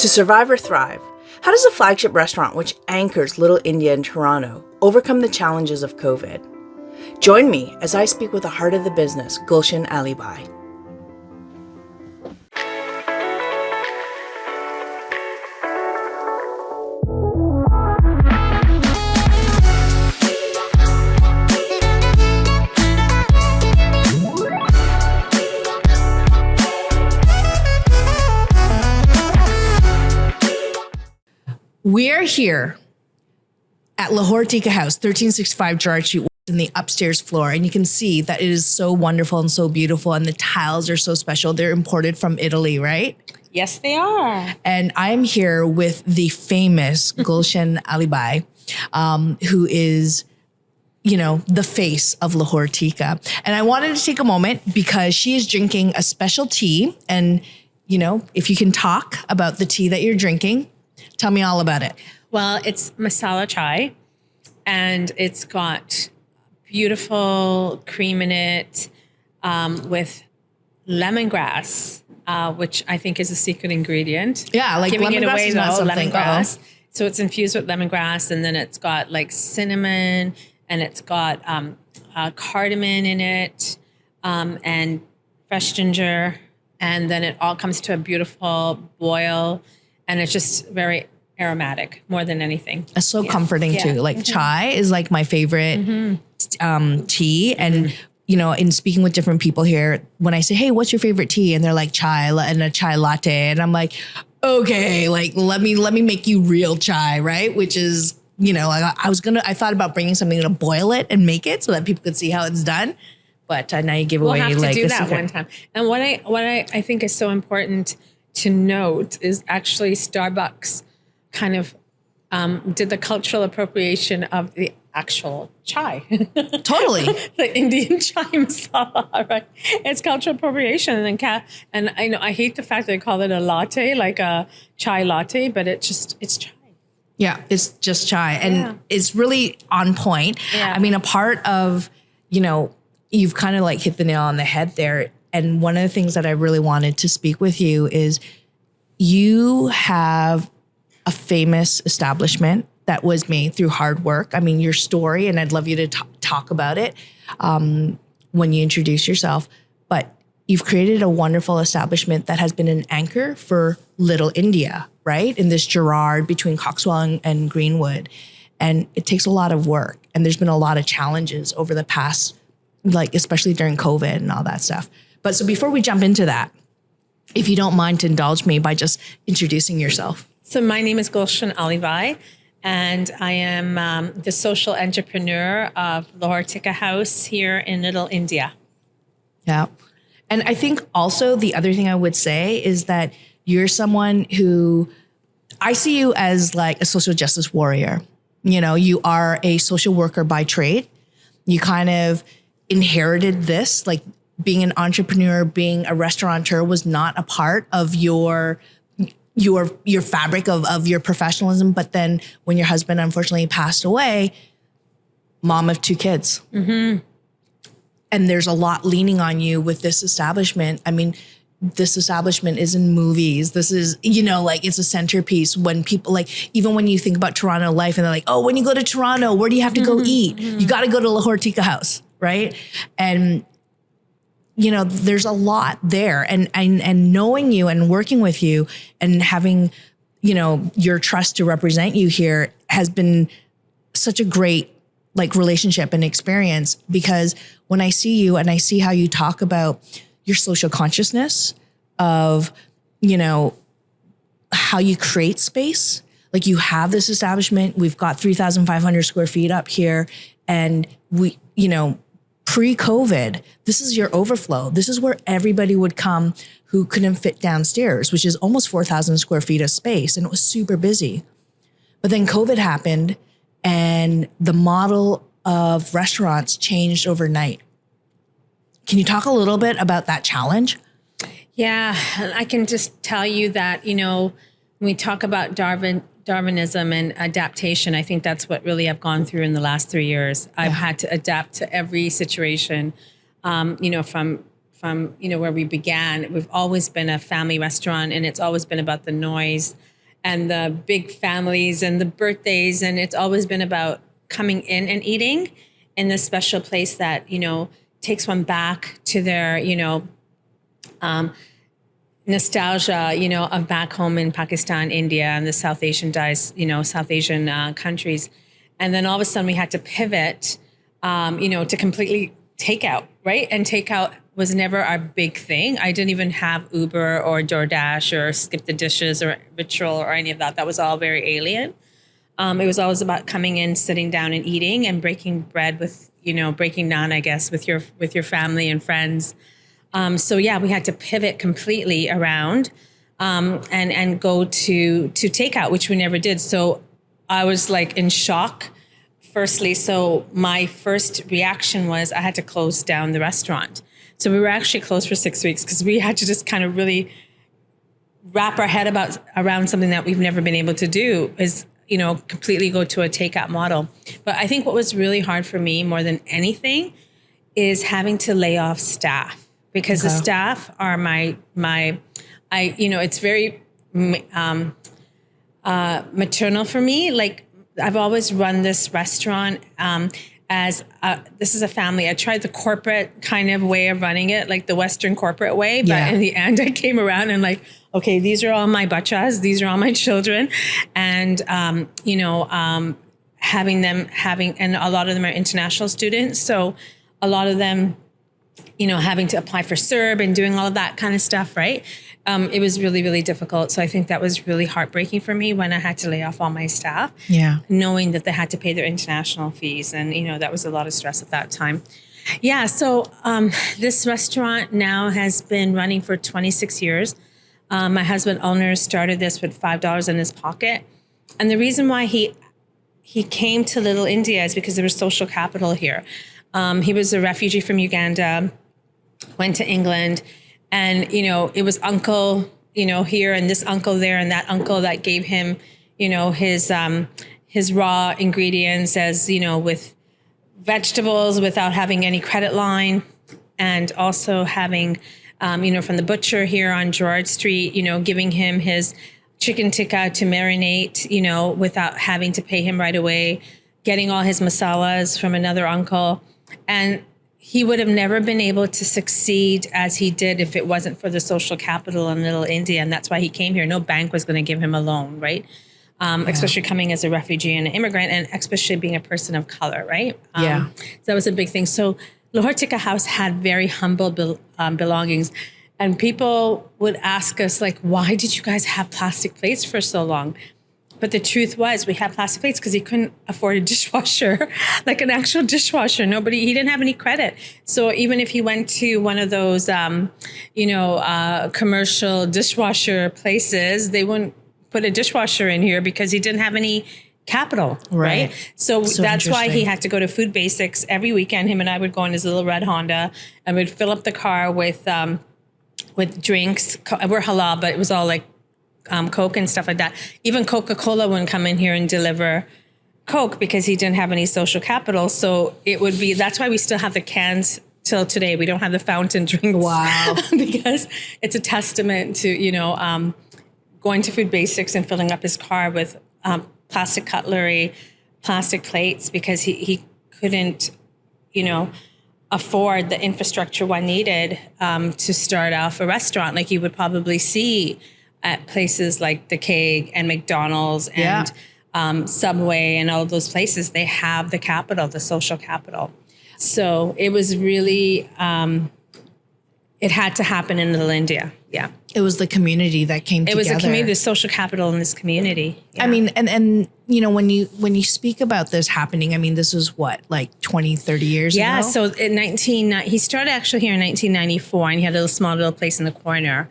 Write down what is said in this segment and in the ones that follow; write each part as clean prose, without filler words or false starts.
To survive or thrive, how does a flagship restaurant which anchors Little India in Toronto overcome the challenges of COVID? Join me as I speak with the heart of the business, Gulshan Alibhai. We're here at Lahore Tikka House, 1365 Gerard Street, in the upstairs floor. And you can see that it is so wonderful and so beautiful. And the tiles are so special. They're imported from Italy, right? Yes, they are. And I'm here with the famous Gulshan Allibhai, who is, the face of Lahore Tikka. And I wanted to take a moment because she is drinking a special tea. And, if you can talk about the tea that you're drinking, tell me all about it. Well, it's masala chai, and it's got beautiful cream in it with lemongrass, which I think is a secret ingredient. Yeah, like giving it lemongrass away is not though, something. lemongrass. So it's infused with lemongrass, and then it's got like cinnamon, and it's got cardamom in it, and fresh ginger, and then it all comes to a beautiful boil. And it's just very aromatic more than anything. It's so comforting too. Like chai is like my favorite tea. And, in speaking with different people here, when I say, hey, what's your favorite tea? And they're like chai and a chai latte. And I'm like, okay, like let me make you real chai, right? Which is, I thought about bringing something to boil it and make it so that people could see how it's done. But now you give away We'll have to like do a that secret. one time. And what I think is so important to note is actually Starbucks kind of did the cultural appropriation of the actual chai. Totally. The Indian chai masala, right? It's cultural appropriation. And I hate the fact that they call it a latte, like a chai latte, but it's chai. Yeah, it's just chai. And it's really on point. Yeah. I mean, a part of, you've kind of like hit the nail on the head there. And one of the things that I really wanted to speak with you is you have a famous establishment that was made through hard work. I mean, your story, and I'd love you to talk about it when you introduce yourself. But you've created a wonderful establishment that has been an anchor for Little India, right? In this Gerard between Coxwell and Greenwood. And it takes a lot of work. And there's been a lot of challenges over the past, like especially during COVID and all that stuff. But so before we jump into that, if you don't mind to indulge me by just introducing yourself. So my name is Gulshan Allibhai, and I am the social entrepreneur of Lahore Tikka House here in Little India. Yeah. And I think also the other thing I would say is that you're someone who, I see you as like a social justice warrior. You are a social worker by trade. You kind of inherited this, like being an entrepreneur, being a restaurateur was not a part of your fabric of your professionalism. But then when your husband unfortunately passed away, mom of 2 kids. Mm-hmm. And there's a lot leaning on you with this establishment. I mean, this establishment is in movies. This is, it's a centerpiece when people even when you think about Toronto life and they're like, oh, when you go to Toronto, where do you have to go eat? Mm-hmm. You got to go to Lahore Tikka House, right? And there's a lot there, and knowing you and working with you and having, your trust to represent you here has been such a great relationship and experience, because when I see you and I see how you talk about your social consciousness of, how you create space, like you have this establishment, we've got 3,500 square feet up here, and we, pre-COVID, this is your overflow. This is where everybody would come who couldn't fit downstairs, which is almost 4,000 square feet of space. And it was super busy. But then COVID happened and the model of restaurants changed overnight. Can you talk a little bit about that challenge? Yeah, I can just tell you that, when we talk about Darwinism and adaptation, I think that's what really I've gone through in the last 3 years. I've had to adapt to every situation, from where we began. We've always been a family restaurant, and it's always been about the noise and the big families and the birthdays. And it's always been about coming in and eating in this special place that, takes one back to their, nostalgia, of back home in Pakistan, India, and the South Asian countries. And then all of a sudden we had to pivot, to completely takeout, right? And takeout was never our big thing. I didn't even have Uber or DoorDash or Skip the Dishes or Ritual or any of that. That was all very alien. It was always about coming in, sitting down and eating and breaking bread with, breaking naan, I guess, with your family and friends. So yeah, we had to pivot completely around and go to takeout, which we never did. So I was like in shock, firstly. So my first reaction was I had to close down the restaurant. So we were actually closed for 6 weeks because we had to just kind of really wrap our head around something that we've never been able to do, is, completely go to a takeout model. But I think what was really hard for me more than anything is having to lay off staff, because the staff are it's very maternal for me. Like, I've always run this restaurant as this is a family. I tried the corporate kind of way of running it, like the Western corporate way. But in the end, I came around and like, okay, these are all my bachas. These are all my children. And, having and a lot of them are international students. So a lot of them, having to apply for CERB and doing all of that kind of stuff, right? It was really, really difficult. So I think that was really heartbreaking for me when I had to lay off all my staff, knowing that they had to pay their international fees. And, that was a lot of stress at that time. Yeah. So this restaurant now has been running for 26 years. My husband owner started this with $5 in his pocket. And the reason why he came to Little India is because there was social capital here. He was a refugee from Uganda, went to England, and, it was uncle, here and this uncle there and that uncle that gave him, his raw ingredients as, with vegetables without having any credit line, and also having, from the butcher here on Gerrard Street, giving him his chicken tikka to marinate, without having to pay him right away, getting all his masalas from another uncle. And he would have never been able to succeed as he did if it wasn't for the social capital in Little India. And that's why he came here. No bank was going to give him a loan, right? Especially coming as a refugee and an immigrant, and especially being a person of color, right? So that was a big thing. So Lahore Tikka House had very humble belongings. And people would ask us, like, why did you guys have plastic plates for so long? But the truth was, we had plastic plates because he couldn't afford a dishwasher, like an actual dishwasher. He didn't have any credit. So even if he went to one of those, commercial dishwasher places, they wouldn't put a dishwasher in here because he didn't have any capital, right? So that's why he had to go to Food Basics every weekend. Him and I would go in his little red Honda and we'd fill up the car with drinks. We're halal, but it was all like Coke and stuff like that. Even Coca-Cola wouldn't come in here and deliver Coke because he didn't have any social capital. So that's why we still have the cans till today. We don't have the fountain drinks. Wow. Because it's a testament to, going to Food Basics and filling up his car with plastic cutlery, plastic plates, because he couldn't, afford the infrastructure one needed to start off a restaurant like you would probably see at places like the Keg and McDonald's and Subway and all of those places. They have the capital, the social capital. So it was really, it had to happen in Little India. Yeah. It was the community that came together. It was the community, the social capital in this community. Yeah. I mean, and when you speak about this happening, I mean, this was what, like 20, 30 years ago? Yeah. So he started actually here in 1994, and he had a small little place in the corner.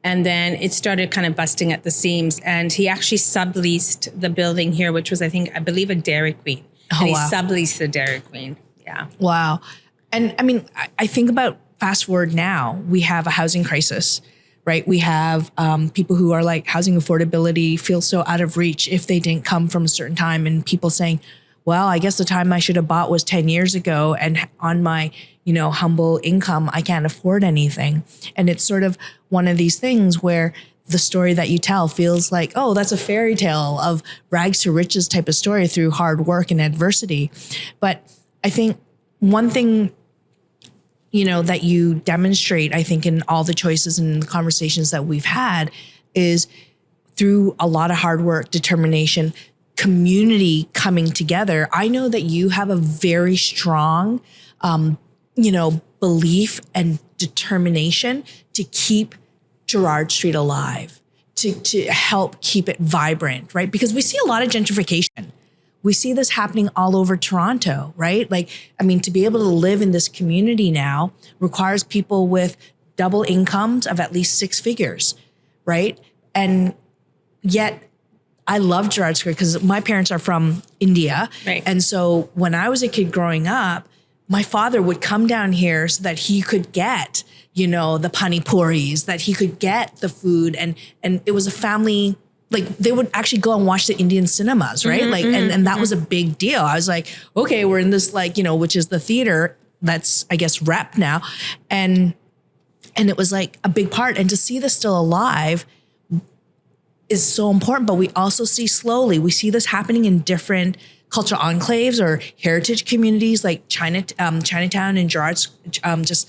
And then it started kind of busting at the seams. And he actually subleased the building here, which was, I believe a Dairy Queen. And he subleased the Dairy Queen. Yeah. Wow. And I mean, I think about fast forward now, we have a housing crisis, right? We have people who are like, housing affordability feels so out of reach if they didn't come from a certain time, and people saying, well, I guess the time I should have bought was 10 years ago. And on my, humble income, I can't afford anything. And it's sort of one of these things where the story that you tell feels like, oh, that's a fairy tale of rags to riches type of story through hard work and adversity. But I think one thing, that you demonstrate, I think, in all the choices and the conversations that we've had is through a lot of hard work, determination, community coming together. I know that you have a very strong, belief and determination to keep Gerrard Street alive, to help keep it vibrant, right? Because we see a lot of gentrification. We see this happening all over Toronto, right? To be able to live in this community now requires people with double incomes of at least 6 figures, right? And yet I love Gerrard Square because my parents are from India. Right. And so when I was a kid growing up, my father would come down here so that he could get, the pani puris, that he could get the food. And it was a family, they would actually go and watch the Indian cinemas, right? And that was a big deal. I was like, okay, we're in this which is the theater that's, I guess, rep now. And it was like a big part. And to see this still alive is so important. But we also see we see this happening in different cultural enclaves or heritage communities like Chinatown and Gerrard's, just,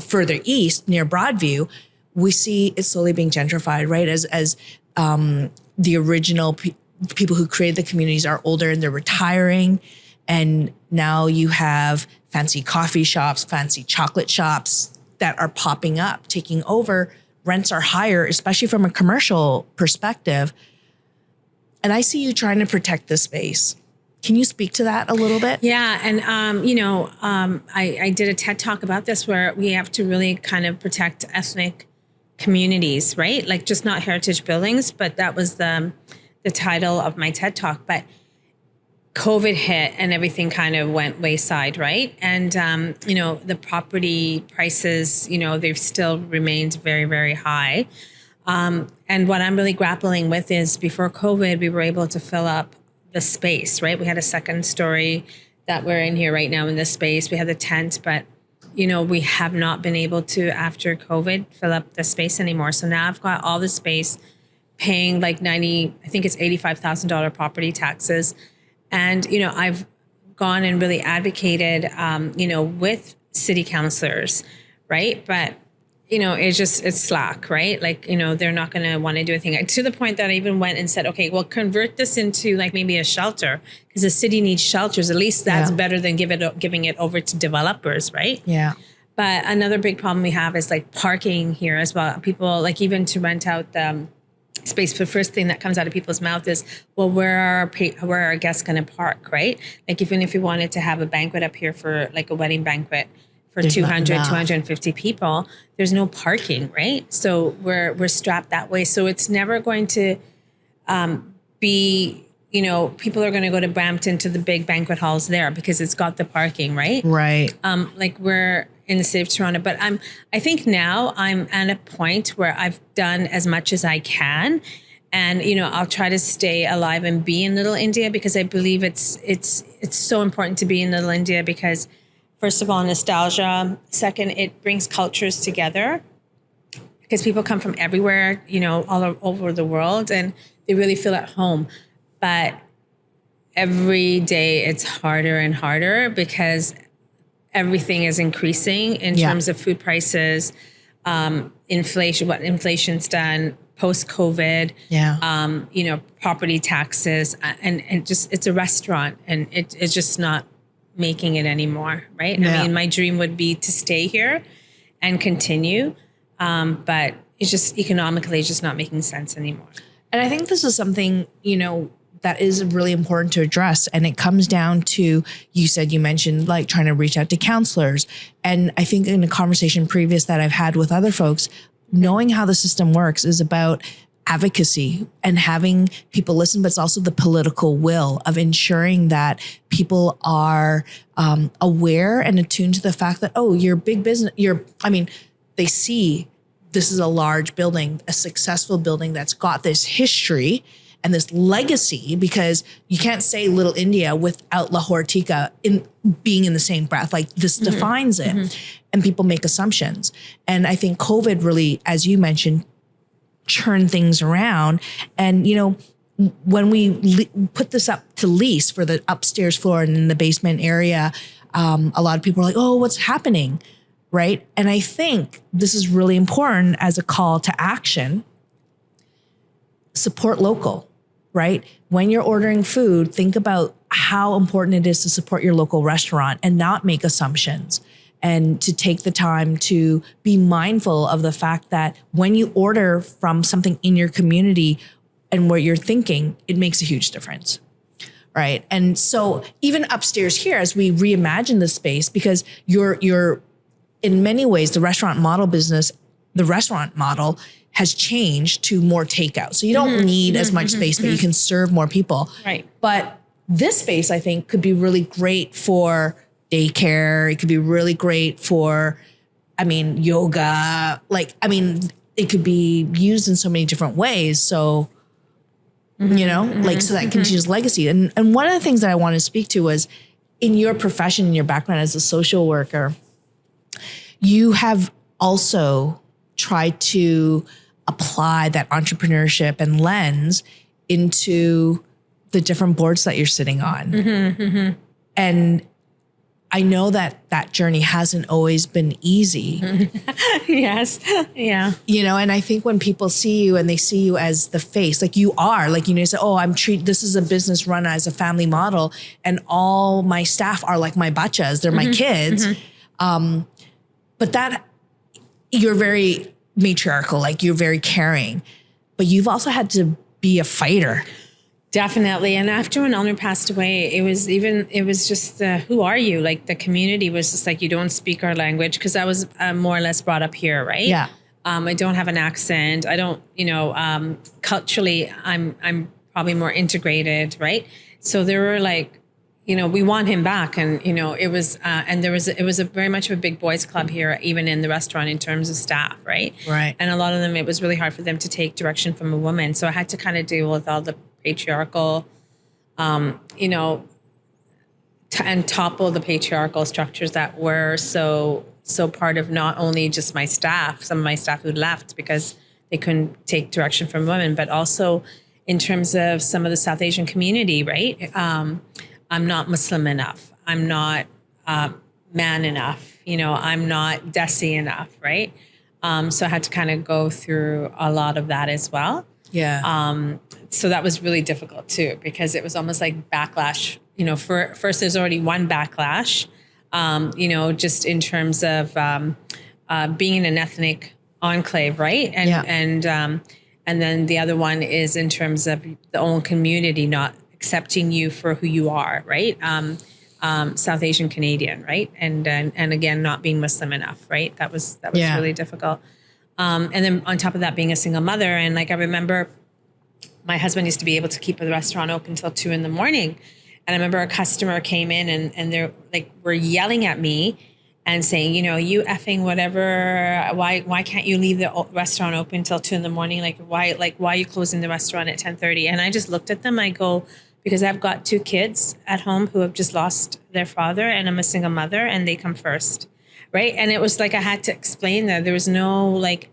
further east near Broadview. We see it slowly being gentrified, right? As the original people who created the communities are older and they're retiring. And now you have fancy coffee shops, fancy chocolate shops that are popping up, taking over. Rents are higher, especially from a commercial perspective. And I see you trying to protect this space. Can you speak to that a little bit? Yeah. And, I did a TED talk about this where we have to really kind of protect ethnic communities, right? Just not heritage buildings, but that was the title of my TED talk. But COVID hit and everything kind of went wayside, right? And, the property prices, they've still remained very, very high. And what I'm really grappling with is before COVID, we were able to fill up the space, right? We had a second story that we're in here right now in this space. We had the tent, but we have not been able to, after COVID, fill up the space anymore. So now I've got all the space paying I think it's $85,000 property taxes. And, I've gone and really advocated, with city councilors, right? But, it's slack, right? They're not going to want to do anything, to the point that I even went and said, okay, well, convert this into maybe a shelter, because the city needs shelters. At least that's better than giving it over to developers, right? Yeah. But another big problem we have is parking here as well. People even to rent out the space. The first thing that comes out of people's mouth is, well, where are our guests going to park, right? Even if we wanted to have a banquet up here for a wedding banquet for 250 people, there's no parking, right? So we're strapped that way. So it's never going to be, people are going to go to Brampton to the big banquet halls there because it's got the parking, right? Right. We're in the city of Toronto, but I think now I'm at a point where I've done as much as I can. And, I'll try to stay alive and be in Little India because I believe it's so important to be in Little India because, first of all, nostalgia. Second, it brings cultures together because people come from everywhere, all over the world, and they really feel at home. But every day it's harder and harder because everything is increasing in terms of food prices, inflation, what inflation's done post-COVID, property taxes, and just, it's a restaurant and it's just not making it anymore, right? Yeah. I mean, my dream would be to stay here and continue, but it's just economically, it's just not making sense anymore. And I think this is something, that is really important to address. And it comes down to, you mentioned trying to reach out to counselors. And I think in a conversation previous that I've had with other folks, knowing how the system works is about advocacy and having people listen, but it's also the political will of ensuring that people are aware and attuned to the fact that, you're big business. They see this is a large building, a successful building that's got this history. and this legacy, because you can't say Little India without Lahore Tikka being in the same breath. Like this defines it, and people make assumptions. And I think COVID really, as you mentioned, churned things around. And, when we put this up to lease for the upstairs floor and in the basement area, a lot of people are like, oh, what's happening? Right. And I think this is really important as a call to action. Support local, right? When you're ordering food, think about how important it is to support your local restaurant and not make assumptions, and to take the time to be mindful of the fact that when you order from something in your community and where you're thinking, it makes a huge difference. Right. And so even upstairs here, as we reimagine the space, because you're in many ways, the restaurant model has changed to more takeout. So you don't need as much space, but you can serve more people. Right. But this space, I think, could be really great for daycare. It could be really great for, yoga. It could be used in so many different ways. So, so that continues legacy. And one of the things that I wanted to speak to was, in your profession, in your background as a social worker, you have also tried to apply that entrepreneurship and lens into the different boards that you're sitting on. And I know that journey hasn't always been easy. Yes. Yeah. And I think when people see you and they see you as the face, like you are, like, you say, oh, this is a business run as a family model, and all my staff are like my bachas, they're my kids. But that, you're very matriarchal, like you're very caring, but you've also had to be a fighter. Definitely. And after when Eleanor passed away, it was just who are you? Like the community was just like, you don't speak our language, because I was more or less brought up here, right? Yeah. I don't have an accent. I don't, culturally, I'm probably more integrated, right? So there were like, we want him back, and it was a very much of a big boys club here, even in the restaurant in terms of staff, right? Right. And a lot of them, it was really hard for them to take direction from a woman. So I had to kind of deal with all the patriarchal, and topple the patriarchal structures that were so part of not only just my staff, some of my staff who left because they couldn't take direction from women, but also in terms of some of the South Asian community, right? I'm not Muslim enough. I'm not man enough. I'm not Desi enough, right? So I had to kind of go through a lot of that as well. Yeah. So that was really difficult too, because it was almost like backlash. First there's already one backlash, just in terms of being in an ethnic enclave, right? And then the other one is in terms of the own community not accepting you for who you are, right? South Asian Canadian, right? And again, not being Muslim enough, right? That was really difficult. And then on top of that, being a single mother. And like, I remember my husband used to be able to keep the restaurant open until 2 a.m. And I remember a customer came in and they're like, were yelling at me and saying, you effing whatever, why can't you leave the restaurant open until 2 a.m? Why are you closing the restaurant at 10:30? And I just looked at them, I go, because I've got 2 kids at home who have just lost their father, and I'm a single mother, and they come first. Right. And it was like, I had to explain that there was no like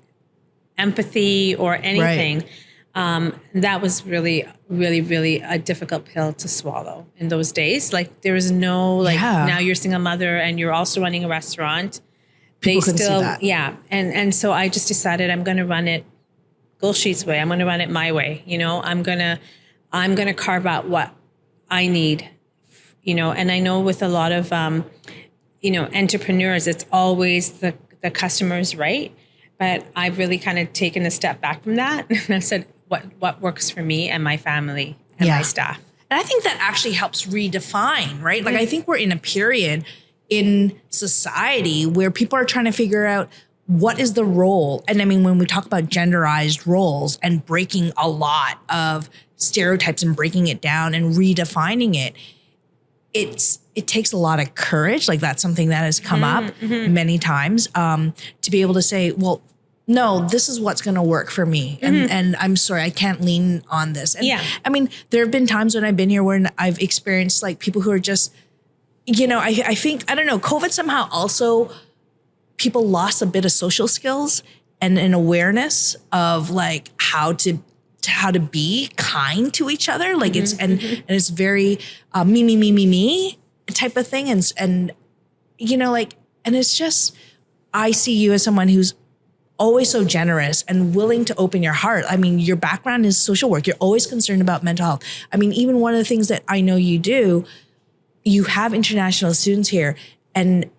empathy or anything. Right. That was really, really, really a difficult pill to swallow in those days. Like there was no, now you're a single mother and you're also running a restaurant. People couldn't see that. Yeah. And so I just decided I'm going to run it Gulshan's way. I'm going to run it my way. I'm going to carve out what I need, and I know with a lot of, entrepreneurs, it's always the customer's right. But I've really kind of taken a step back from that. And I said, what works for me and my family and my staff. And I think that actually helps redefine, right? Like I think we're in a period in society where people are trying to figure out what is the role. And I mean, when we talk about genderized roles and breaking a lot of stereotypes and breaking it down and redefining it, it takes a lot of courage. Like that's something that has come up many times, to be able to say, well, no, this is what's going to work for me. And I'm sorry, I can't lean on this. And I mean, there have been times when I've been here when I've experienced like people who are just, I think, I don't know, COVID somehow also, people lost a bit of social skills and an awareness of like how to be kind to each other. Like it's, and it's very me type of thing. And it's just, I see you as someone who's always so generous and willing to open your heart. I mean, your background is social work. You're always concerned about mental health. I mean, even one of the things that I know you do, you have international students here and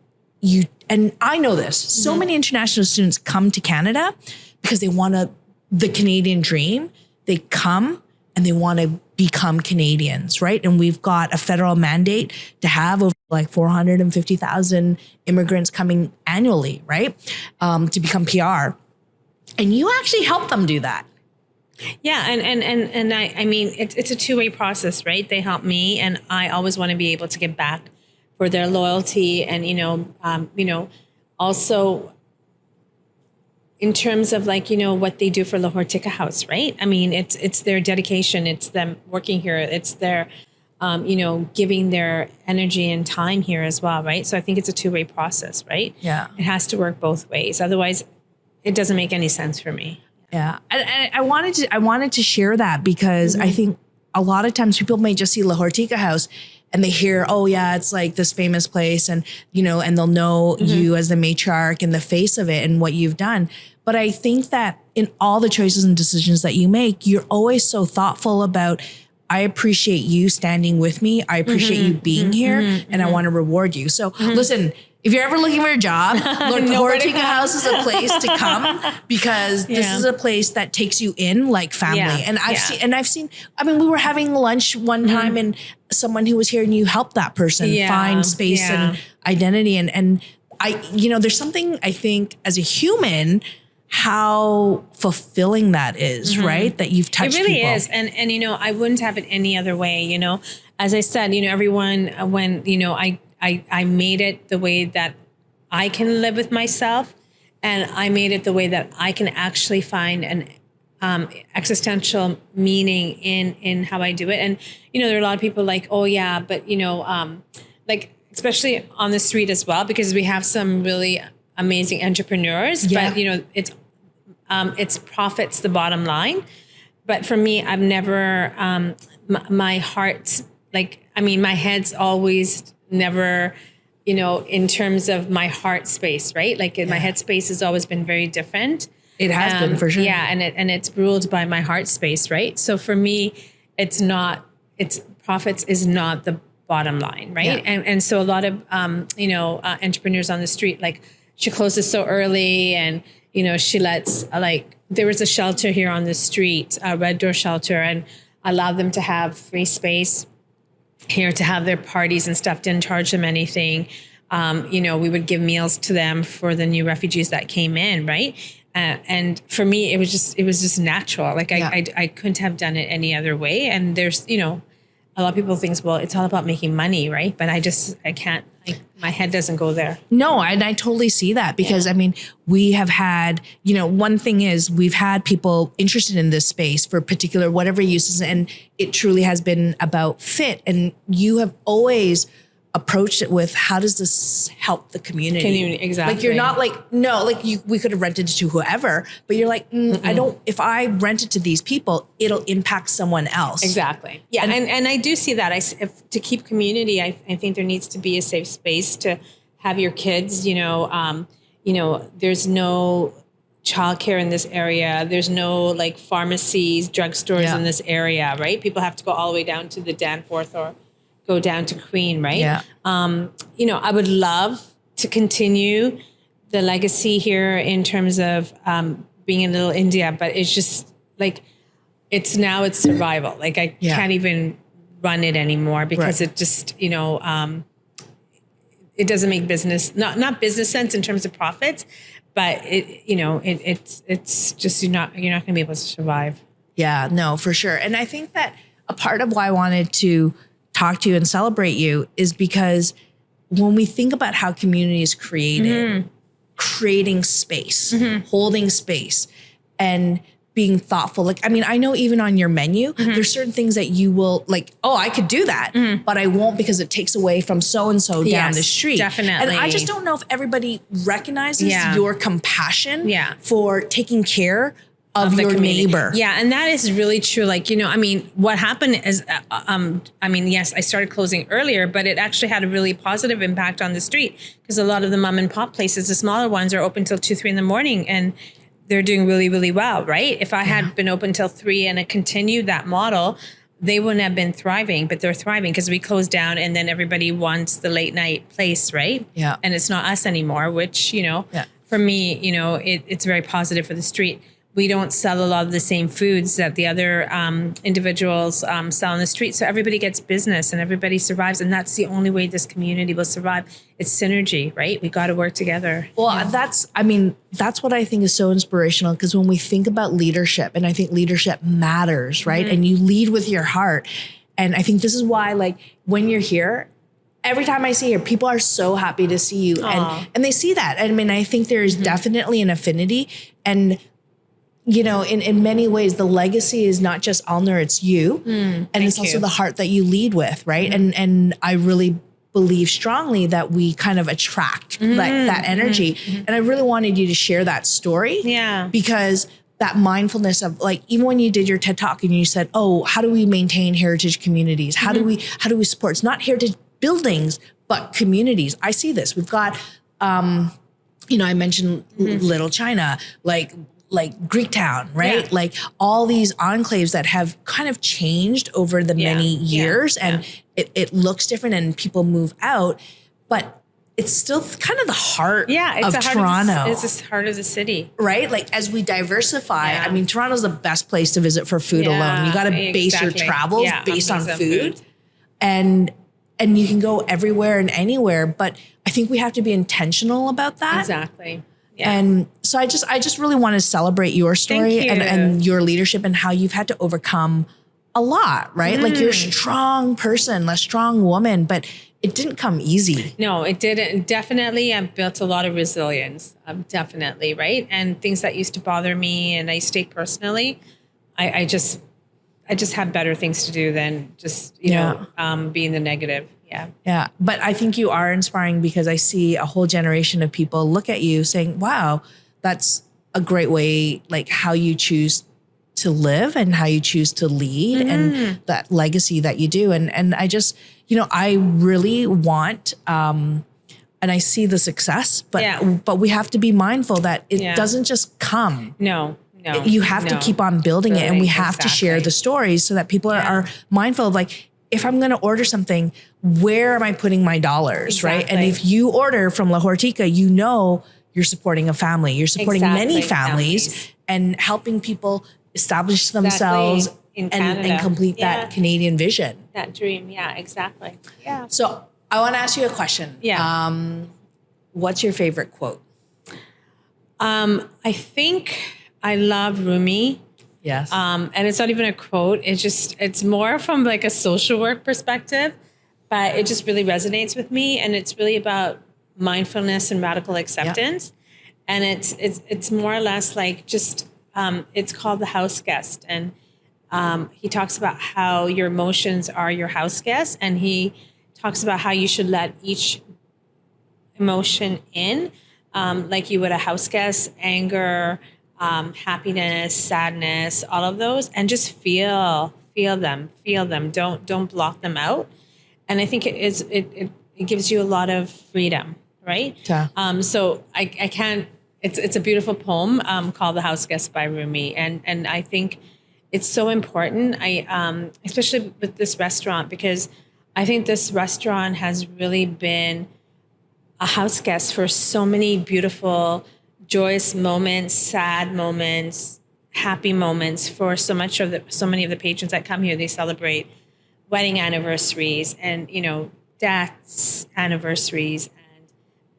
I know this, so many international students come to Canada because they want the Canadian dream. They come and they want to become Canadians, right? And we've got a federal mandate to have over like 450,000 immigrants coming annually, right? To become PR. And you actually help them do that. Yeah. And I mean, it's a two-way process, right? They help me and I always want to be able to give back for their loyalty and, also in terms of like, what they do for Lahore Tikka House, right? I mean, it's their dedication. It's them working here. It's their, giving their energy and time here as well, right? So I think it's a two-way process, right? Yeah. It has to work both ways. Otherwise, it doesn't make any sense for me. Yeah. And I wanted to share that because I think a lot of times people may just see Lahore Tikka House and they hear, oh yeah, it's like this famous place and, and they'll know you as the matriarch and the face of it and what you've done. But I think that in all the choices and decisions that you make, you're always so thoughtful about, I appreciate you standing with me. I appreciate you being here and I want to reward you. So listen, if you're ever looking for a job, Lahore Tikka House is a place to come because this is a place that takes you in like family. And I've seen, I mean, we were having lunch one time and someone who was here and you helped that person find space and identity. And I, there's something I think as a human, how fulfilling that is, right? That you've touched people. It really is. And I wouldn't have it any other way, as I said, everyone, when, I made it the way that I can live with myself and I made it the way that I can actually find an existential meaning in how I do it. And, there are a lot of people like, oh yeah, but, like, especially on the street as well, because we have some really amazing entrepreneurs, but it's profits, the bottom line. But for me, I've never, my heart's like, I mean, my head's always never, in terms of my heart space, right? Like my head space has always been very different. It has been for sure. Yeah. And it's ruled by my heart space, right? So for me, profits is not the bottom line, right? Yeah. And so a lot of, entrepreneurs on the street, like she closes so early and, she lets there was a shelter here on the street, a Red Door shelter, and allowed them to have free space here to have their parties and stuff, didn't charge them anything. We would give meals to them for the new refugees that came in, right? And for me, it was just natural. Like I couldn't have done it any other way. And there's, a lot of people think, well, it's all about making money, right? But I can't, my head doesn't go there. No, and I totally see that because I mean, we have had, one thing is we've had people interested in this space for particular, whatever uses, and it truly has been about fit. And you have always approached it with, how does this help the community? Exactly. Like you're not like, no, like we could have rented to whoever, but you're like, if I rent it to these people, it'll impact someone else. Exactly. Yeah. And I do see that. To keep community, I think there needs to be a safe space to have your kids, there's no childcare in this area. There's no like pharmacies, drugstores in this area, right? People have to go all the way down to the Danforth or go down to Queen, right? Yeah. I would love to continue the legacy here in terms of being in Little India, but it's just like, it's survival. Like I can't even run it anymore because it just, it doesn't make business, not business sense in terms of profits, but it's just, you're not going to be able to survive. Yeah, no, for sure. And I think that a part of why I wanted to talk to you and celebrate you is because when we think about how community is created, creating space, holding space, and being thoughtful. Like, I mean, I know even on your menu, there's certain things that you will like, oh, I could do that, but I won't because it takes away from so-and-so down the street. Definitely. And I just don't know if everybody recognizes your compassion for taking care of your neighbor. Yeah. And that is really true. Like, you know, I mean, what happened is, I mean, yes, I started closing earlier, but it actually had a really positive impact on the street because a lot of the mom and pop places, the smaller ones, are open till 2, 3 in the morning, and they're doing really, really well, right? If I had been open till 3 and it continued that model, they wouldn't have been thriving, but they're thriving because we closed down and then everybody wants the late night place, right? Yeah. And it's not us anymore, which, you know, for me, you know, it's very positive for the street. We don't sell a lot of the same foods that the other individuals sell on the street. So everybody gets business and everybody survives. And that's the only way this community will survive. It's synergy, right? We got to work together. Well, that's what I think is so inspirational, because when we think about leadership, and I think leadership matters, right? And you lead with your heart. And I think this is why, like, when you're here, every time I see you, people are so happy to see you. And they see that. I mean, I think there's definitely an affinity. And you know, in many ways, the legacy is not just Alner, it's you. And it's also the heart that you lead with, right? And I really believe strongly that we kind of attract that energy. And I really wanted you to share that story. Yeah. Because that mindfulness of, like, even when you did your TED Talk and you said, oh, how do we maintain heritage communities? How do we support? It's not heritage buildings, but communities. I see this. We've got, you know, I mentioned Little China, like Greektown, right? Like all these enclaves that have kind of changed over the many years, and it looks different and people move out, but it's still kind of the heart of Toronto. It's the heart of the city. Right? Like, as we diversify, I mean, Toronto's the best place to visit for food alone. You got to base your travels based on food. And you can go everywhere and anywhere, but I think we have to be intentional about that. Exactly. Yeah. And so I just really want to celebrate your story and your leadership and how you've had to overcome a lot, right? Like, you're a strong person, a strong woman, but it didn't come easy. No, it didn't. Definitely, I've built a lot of resilience. Definitely, right? And things that used to bother me and I used to take personally, I just have better things to do than just, you know, being the negative. Yeah. Yeah. But I think you are inspiring, because I see a whole generation of people look at you saying, wow, that's a great way, like how you choose to live and how you choose to lead and that legacy that you do. And I just, you know, I really want, and I see the success, but we have to be mindful that it doesn't just come. No. You have to keep on building it, and we have to share the stories so that people are mindful of, like, if I'm going to order something, where am I putting my dollars, right? And if you order from Lahore Tikka, you know you're supporting a family. You're supporting many families and helping people establish themselves and complete that Canadian vision. That dream, exactly. Yeah. So I want to ask you a question. Yeah. What's your favorite quote? I think I love Rumi. Yes. And it's not even a quote. It's more from like a social work perspective, but it just really resonates with me. And it's really about mindfulness and radical acceptance. And it's more or less like just, it's called The House Guest. And he talks about how your emotions are your house guests. And he talks about how you should let each emotion in, like you would a house guest, anger, happiness, sadness, all of those, and just feel them. Don't block them out. And I think it gives you a lot of freedom, right? Yeah. So I can't. It's a beautiful poem called The House Guest by Rumi, and I think it's so important. Especially with this restaurant, because I think this restaurant has really been a house guest for so many beautiful, joyous moments, sad moments, happy moments for so many of the patrons that come here. They celebrate wedding anniversaries and, you know, deaths anniversaries and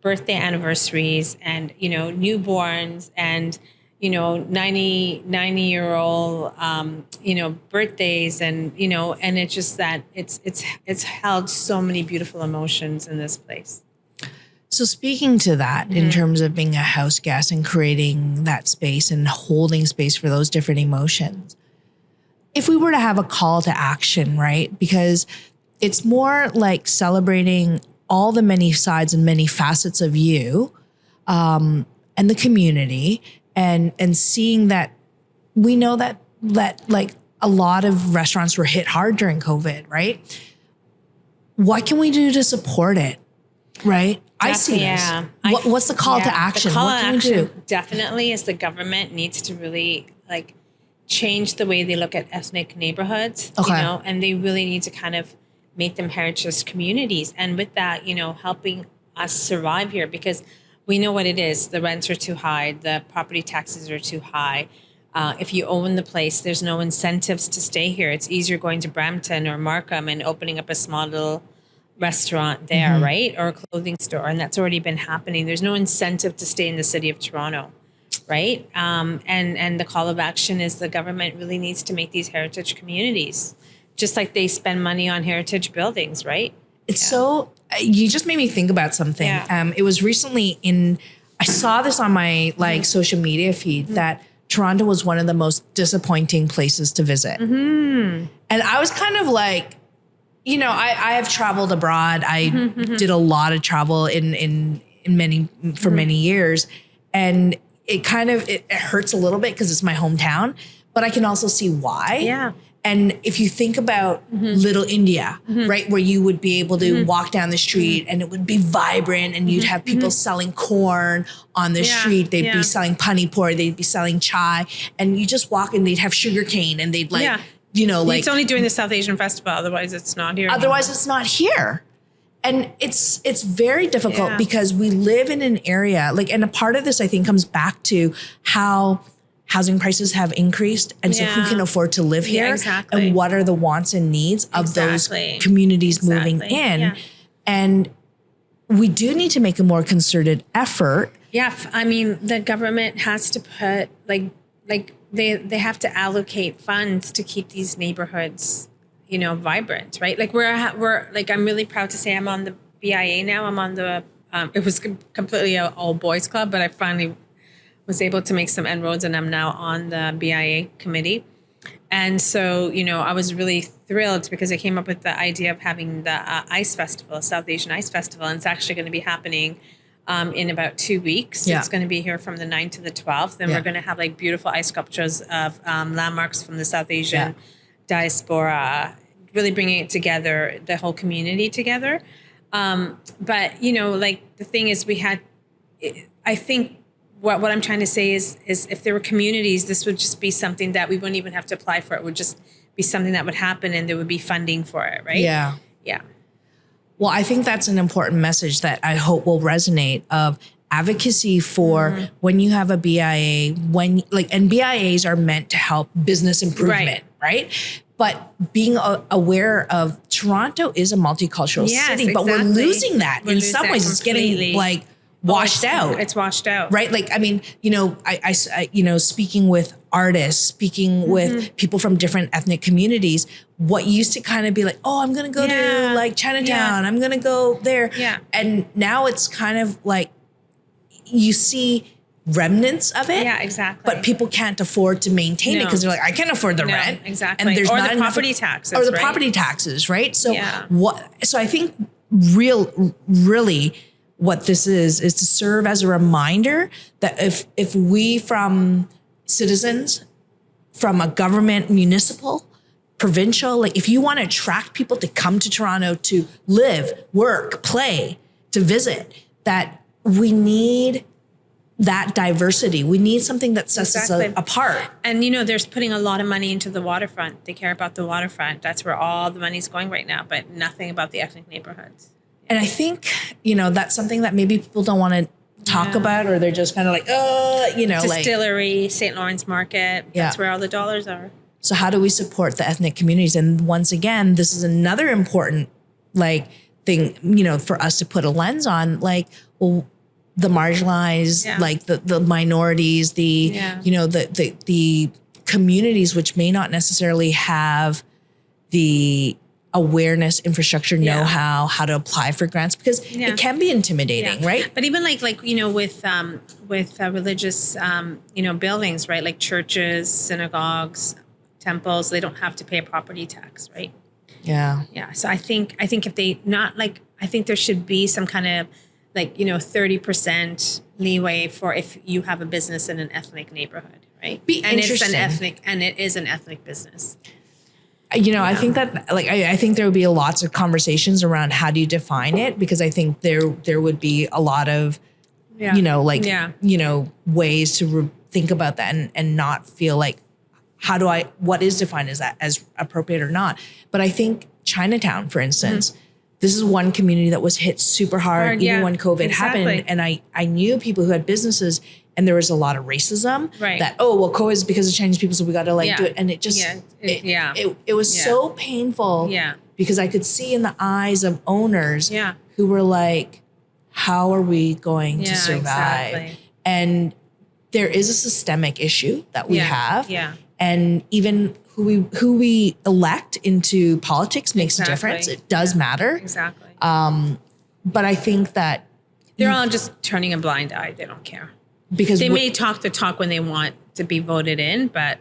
birthday anniversaries and, you know, newborns and, you know, 90-year-old, you know, birthdays and, you know, and it's just that it's held so many beautiful emotions in this place. So speaking to that, in terms of being a house guest and creating that space and holding space for those different emotions, if we were to have a call to action, right? Because it's more like celebrating all the many sides and many facets of you, and the community, and seeing that we know that like a lot of restaurants were hit hard during COVID, right? What can we do to support it? Right? I see this. What's the call to action? The call what to can action we do? definitely is the government needs to really like change the way they look at ethnic neighborhoods, Okay. you know, and they really need to kind of make them heritage communities. And with that, you know, helping us survive here, because we know what it is. The rents are too high. The property taxes are too high. If you own the place, there's no incentives to stay here. It's easier going to Brampton or Markham and opening up a small little restaurant there, right? Or a clothing store. And that's already been happening. There's no incentive to stay in the city of Toronto, right? And the call of action is the government really needs to make these heritage communities, just like they spend money on heritage buildings, right? It's so, you just made me think about something. Yeah. It was recently I saw this on my social media feed that Toronto was one of the most disappointing places to visit. And I was kind of like, you know, I have traveled abroad. I did a lot of travel in many years. And it hurts a little bit because it's my hometown, but I can also see why. Yeah. And if you think about Little India, right, where you would be able to walk down the street and it would be vibrant and you'd have people selling corn on the street. They'd be selling pani puri, they'd be selling chai, and you just walk and they'd have sugar cane and they'd you know, like. It's only during the South Asian Festival. Otherwise, it's not here. Otherwise, it's not here. And it's very difficult because we live in an area and a part of this, I think, comes back to how housing prices have increased. And so who can afford to live here? And what are the wants and needs of those communities moving in? Yeah. And we do need to make a more concerted effort. Yeah. I mean, the government has to put they have to allocate funds to keep these neighborhoods, you know, vibrant, right? Like we're like, I'm really proud to say I'm on the BIA now. I'm on the, it was completely an all boys club, but I finally was able to make some inroads and I'm now on the BIA committee. And so, you know, I was really thrilled because I came up with the idea of having the ICE Festival, South Asian ICE Festival. And it's actually going to be happening in about 2 weeks. It's going to be here from the 9th to the 12th. And we're going to have like beautiful ice sculptures of landmarks from the South Asian diaspora, really bringing it together, the whole community together. But, you know, like the thing is I think what I'm trying to say is if there were communities, this would just be something that we wouldn't even have to apply for. It would just be something that would happen and there would be funding for it, right? Yeah. Yeah. Well, I think that's an important message that I hope will resonate of advocacy for when you have a BIA, and BIAs are meant to help business improvement, right? But being aware of Toronto is a multicultural city, but we're losing that. In some ways, it's getting washed out. It's washed out. Right? Like, I mean, you know, I you know, speaking with artists, speaking with people from different ethnic communities, what used to kind of be like, oh, I'm going to go to like Chinatown. I'm going to go there. Yeah. And now it's kind of like you see remnants of it. Yeah, exactly. But people can't afford to maintain it because they're like, I can't afford the rent. Exactly. And there's or not the property taxes. Or the property taxes, right? So so I think really what this is to serve as a reminder that if we from citizens, from a government, municipal, provincial, like if you want to attract people to come to Toronto to live, work, play, to visit, that we need that diversity. We need something that sets us apart. And, you know, there's putting a lot of money into the waterfront. They care about the waterfront. That's where all the money's going right now, but nothing about the ethnic neighborhoods. And I think, you know, that's something that maybe people don't want to talk about, or they're just kind of like, you know, Distillery, St. Lawrence Market. That's where all the dollars are. So how do we support the ethnic communities? And once again, this is another important thing, you know, for us to put a lens on, well, the marginalized, like the minorities, you know, the communities which may not necessarily have the awareness, infrastructure, know-how, how to apply for grants, because it can be intimidating, right? But even like with religious buildings, right? Like churches, synagogues, temples, they don't have to pay a property tax, right? Yeah. Yeah. So I think if they not like, I think there should be some kind of 30% leeway for if you have a business in an ethnic neighborhood, right? And it is an ethnic business. I think that I think there would be lots of conversations around how do you define it, because I think there would be a lot of ways to think about that and not feel like what is defined as that as appropriate or not. But I think Chinatown, for instance, this is one community that was hit super hard even when COVID happened. And I knew people who had businesses, and there was a lot of racism that, COVID is because of Chinese people, so we got to do it. And it just, it was so painful because I could see in the eyes of owners who were like, how are we going to survive? Exactly. And there is a systemic issue that we have. Yeah. And even who we elect into politics makes a difference. It does matter. Exactly. But I think that they're all just turning a blind eye. They don't care. Because they may talk the talk when they want to be voted in, but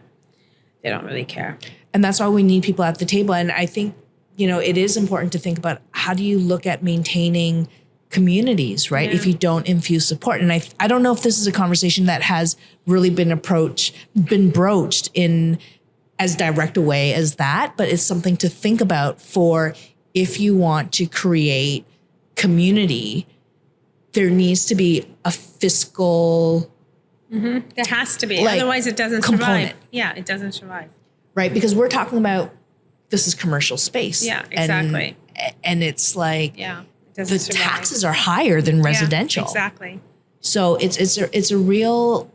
they don't really care. And that's why we need people at the table. And I think, it is important to think about how do you look at maintaining communities, right? If you don't infuse support. And I don't know if this is a conversation that has really been broached in as direct a way as that, but it's something to think about for if you want to create community, there needs to be a fiscal. There has to be. Otherwise it doesn't survive. Yeah, it doesn't survive. Right, because we're talking about this is commercial space. Yeah, exactly. And it's like the survive. Taxes are higher than residential. Yeah, exactly. So it's a real,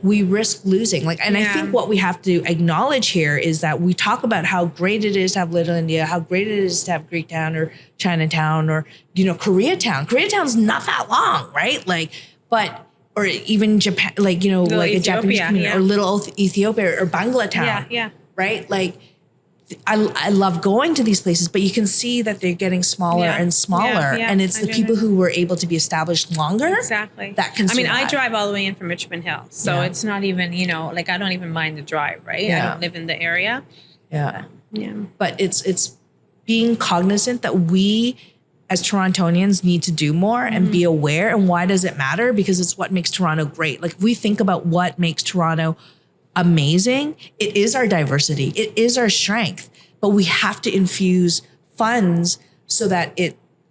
we risk losing. And I think what we have to acknowledge here is that we talk about how great it is to have Little India, how great it is to have Greektown or Chinatown or, Koreatown. Koreatown's not that long, right? Or even Japan, a Ethiopia, Japanese community, or Little Ethiopia or Bangalatown. Yeah. Right? I love going to these places, but you can see that they're getting smaller and smaller. And it's the people who were able to be established longer. Exactly. That can survive. I drive all the way in from Richmond Hill. So it's not even, I don't even mind the drive, right? I don't live in the area. Yeah. But it's being cognizant that we as Torontonians need to do more and be aware. And why does it matter? Because it's what makes Toronto great. If we think about what makes Toronto amazing, it is our diversity, it is our strength, but we have to infuse funds so that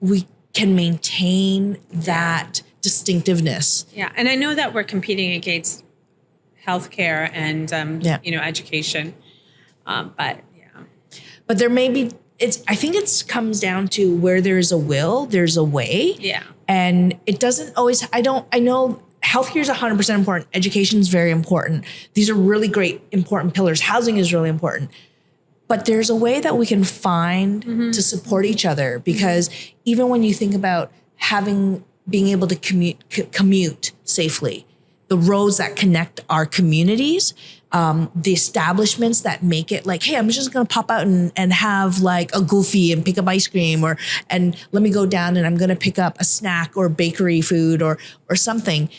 we can maintain that distinctiveness. Yeah, and I know that we're competing against healthcare and education, but there may be. I think it comes down to where there's a will, there's a way. Yeah, and it doesn't always. I know. Healthcare is 100% important. Education is very important. These are really great, important pillars. Housing is really important. But there's a way that we can find to support each other, because even when you think about being able to commute safely, the roads that connect our communities, the establishments that make it hey, I'm just going to pop out and have a gulfi and pick up ice cream, and let me go down and I'm going to pick up a snack or bakery food or something.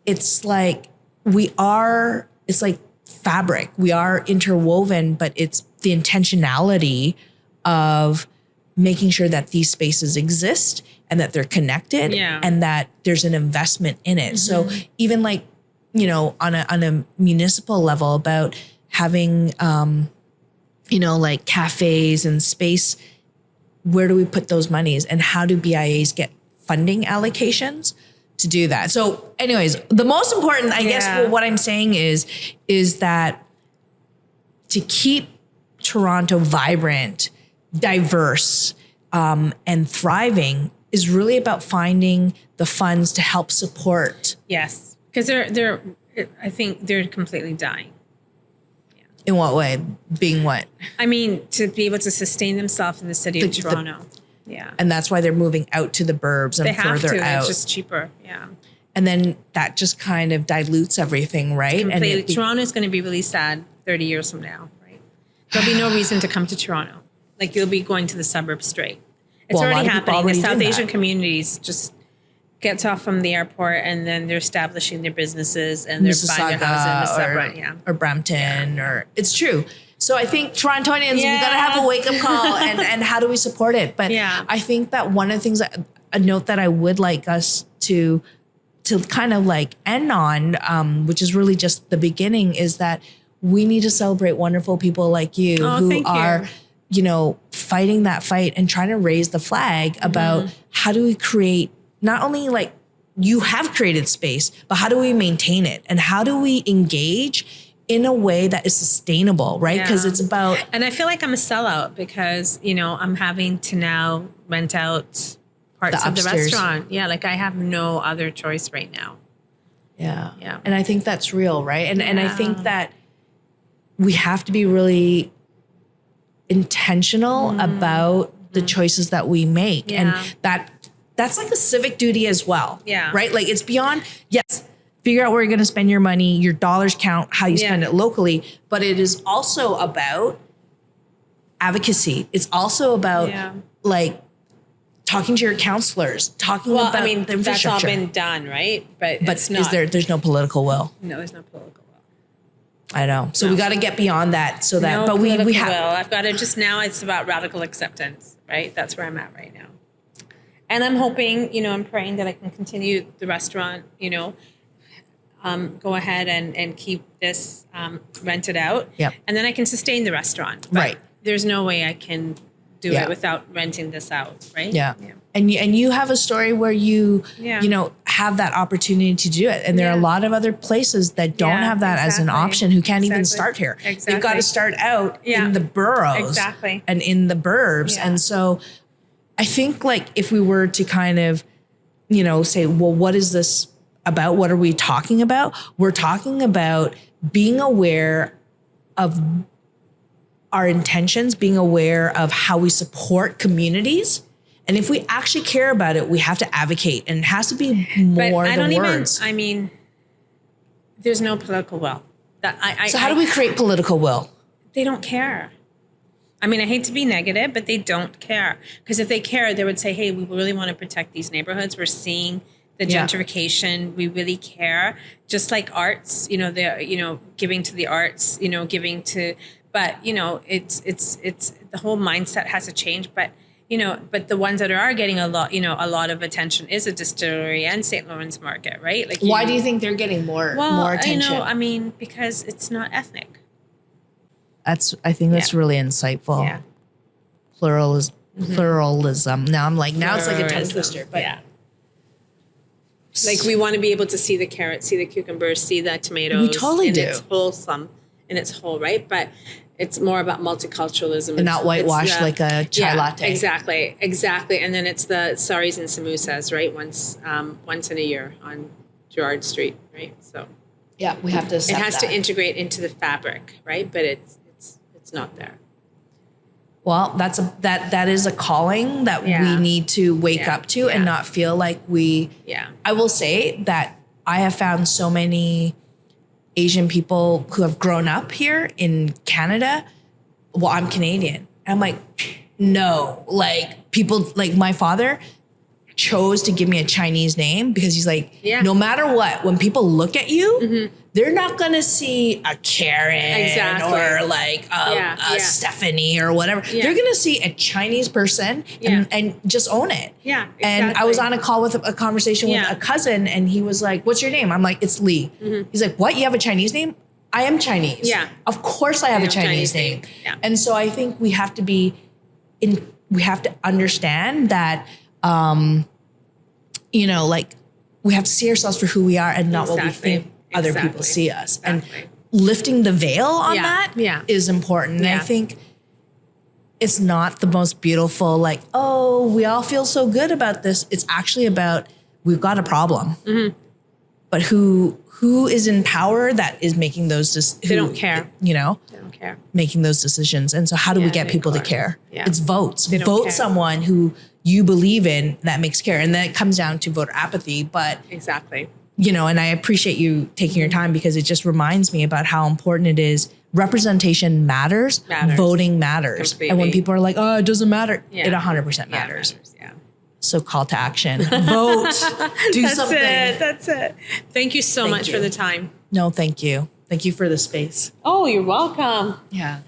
It's it's like fabric. We are interwoven, but it's the intentionality of making sure that these spaces exist and that they're connected and that there's an investment in it. So even on a municipal level, about having, cafes and space, where do we put those monies and how do BIAs get funding allocations to do that? So anyways, the most important, I guess what I'm saying is that to keep Toronto vibrant, diverse, and thriving is really about finding the funds to help support. Yes. Because I think they're completely dying. Yeah. In what way? Being what? To be able to sustain themselves in the city of Toronto. And that's why they're moving out to the burbs and further out. It's just cheaper. Yeah. And then that just kind of dilutes everything, right? Completely. And Toronto is going to be really sad 30 years from now, right? There'll be no reason to come to Toronto. Like you'll be going to the suburbs straight. It's Well, a lot already of people happening. already The South do Asian that. communities just gets off from the airport and then they're establishing their businesses and they're buying their house in the suburb. or Brampton, or it's true. So I think Torontonians, we got to have a wake up call, and how do we support it? But I think that one of the things a note that I would like us to kind of like end on, which is really just the beginning, is that we need to celebrate wonderful people like you who are, you know, fighting that fight and trying to raise the flag about how do we create, not only like you have created space, but how do we maintain it? And how do we engage in a way that is sustainable, right? Because it's about... And I feel like I'm a sellout because, you know, I'm having to now rent out parts of the restaurant. Yeah, like I have no other choice right now. Yeah. Yeah. And I think that's real, right? And I think that we have to be really intentional about the choices that we make. And that's like a civic duty as well. Yeah. Right? Like it's beyond, yes, figure out where you're going to spend your money, your dollars count, how you spend it locally, but it is also about advocacy. It's also about like talking to your counselors, talking about the infrastructure. That's all been done, right? But it's not. There's no political will. No, there's no political will. I know. So we got to get beyond that so that, No but we political have, will. I've got to just now it's about radical acceptance, right? That's where I'm at right now. And I'm hoping, you know, I'm praying that I can continue the restaurant, you know, go ahead and keep this rented out. Yep. And then I can sustain the restaurant. But Right. there's no way I can do it without renting this out, right? Yeah. And you have a story where you know, have that opportunity to do it. And there are a lot of other places that don't have that as an option, who can't even start here. Exactly. They've got to start out in the boroughs and in the burbs. Yeah. And so I think like if we were to kind of, you know, say, well, what is this about? What are we talking about? We're talking about being aware of our intentions, being aware of how we support communities. And if we actually care about it, we have to advocate, and it has to be more than words. I mean, there's no political will. So how do we create political will? They don't care. I mean, I hate to be negative, but they don't care. Because if they care, they would say, hey, we really want to protect these neighborhoods. We're seeing the gentrification. We really care. Just like arts, you know, they're, you know, giving to the arts, you know, giving to, but, you know, it's the whole mindset has to change. But, you know, but the ones that are getting a lot of attention is a distillery and St. Lawrence Market, right? Like, why do you think they're getting more attention? I mean, because it's not ethnic. I think that's really insightful. Yeah. Pluralism. Now I'm like, now it's like a tongue twister, but like we want to be able to see the carrots, see the cucumbers, see the tomatoes. We totally do. It's wholesome in its whole, right? But it's more about multiculturalism. And not whitewashed like a chai latte. Exactly. And then it's the saris and samosas, right? Once in a year on Gerrard Street, right? So yeah, we have to accept it has to integrate into the fabric, right? But it's not there. Well, that is a calling that we need to wake up to and not feel like we. Yeah. I will say that I have found so many Asian people who have grown up here in Canada. Well, I'm Canadian. I'm like, no, like people like my father chose to give me a Chinese name because he's like, no matter what, when people look at you, they're not going to see a Karen or like a Stephanie or whatever. Yeah. They're going to see a Chinese person and just own it. Yeah. Exactly. And I was on a call with a conversation with a cousin, and he was like, what's your name? I'm like, it's Lee. He's like, what? You have a Chinese name? I am Chinese. Yeah. Of course I have a Chinese name. Yeah. And so I think we have to we have to understand that, you know, like we have to see ourselves for who we are and not what we think other people see us. And lifting the veil on that is important. And I think it's not the most beautiful, like, oh, we all feel so good about this. It's actually about, we've got a problem. But who is in power that is making those decisions? They don't care. You know? They don't care. Making those decisions. And so how do we get people to care? Yeah. It's votes. Vote someone who you believe in that makes care. And then it comes down to voter apathy. But exactly. You know, and I appreciate you taking your time because it just reminds me about how important it is representation matters. Voting matters. Completely. And when people are like, oh, it doesn't matter, Yeah. it 100% matters. Yeah. So call to action. Vote. Do That's something. That's it. Thank you so much for the time. No, thank you. Thank you for the space. Oh, you're welcome. Yeah.